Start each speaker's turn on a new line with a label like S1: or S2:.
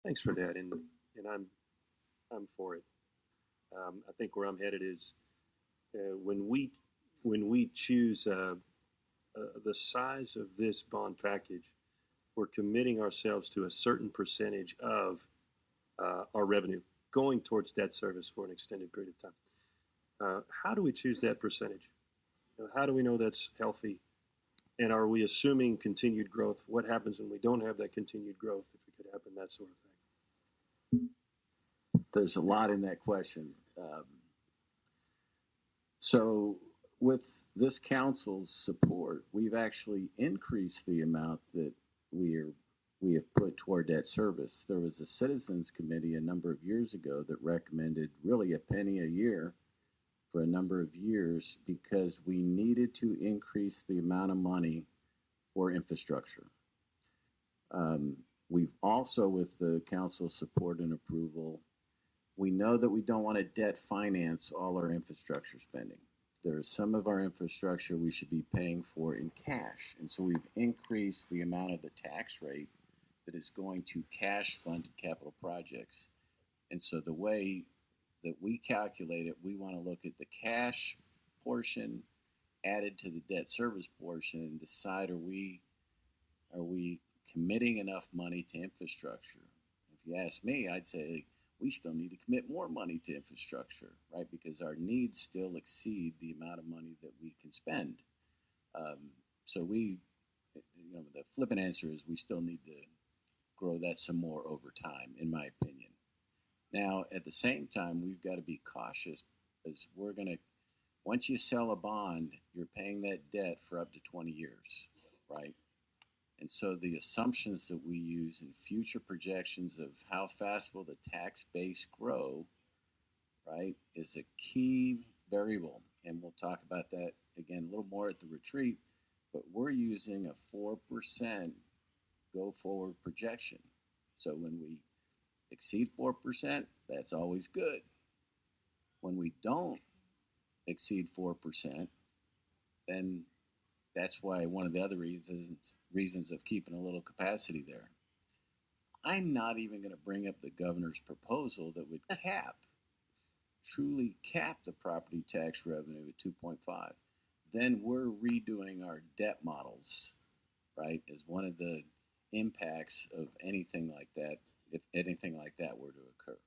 S1: Thanks for that, and I'm for it. I think where I'm headed is when we choose the size of this bond package, we're committing ourselves to a certain percentage of our revenue going towards debt service for an extended period of time. How do we choose that percentage? How do we know that's healthy? And are we assuming continued growth? What happens when we don't have that continued growth, if it could happen, that sort of thing?
S2: There's a lot in that question. So with this council's support, we've actually increased the amount that we have put toward debt service. There was a citizens committee a number of years ago that recommended really a penny a year for a number of years because we needed to increase the amount of money for infrastructure. We've also, with the council's support and approval, we know that we don't want to debt finance all our infrastructure spending. There is some of our infrastructure we should be paying for in cash. And so we've increased the amount of the tax rate that is going to cash funded capital projects. And so the way that we calculate it, we want to look at the cash portion added to the debt service portion and decide, are we committing enough money to infrastructure? If you ask me, I'd say we still need to commit more money to infrastructure, right? Because our needs still exceed the amount of money that we can spend. So the flippant answer is we still need to grow that some more over time, in my opinion. Now, at the same time, we've got to be cautious because once you sell a bond, you're paying that debt for up to 20 years, right? And so the assumptions that we use in future projections of how fast will the tax base grow, right, is a key variable. And we'll talk about that again a little more at the retreat, but we're using a 4% go forward projection. So when we exceed 4%, that's always good. When we don't exceed 4%, then that's why one of the other reasons of keeping a little capacity there. I'm not even going to bring up the governor's proposal that would truly cap the property tax revenue at 2.5. Then we're redoing our debt models, right, as one of the impacts of anything like that, if anything like that were to occur.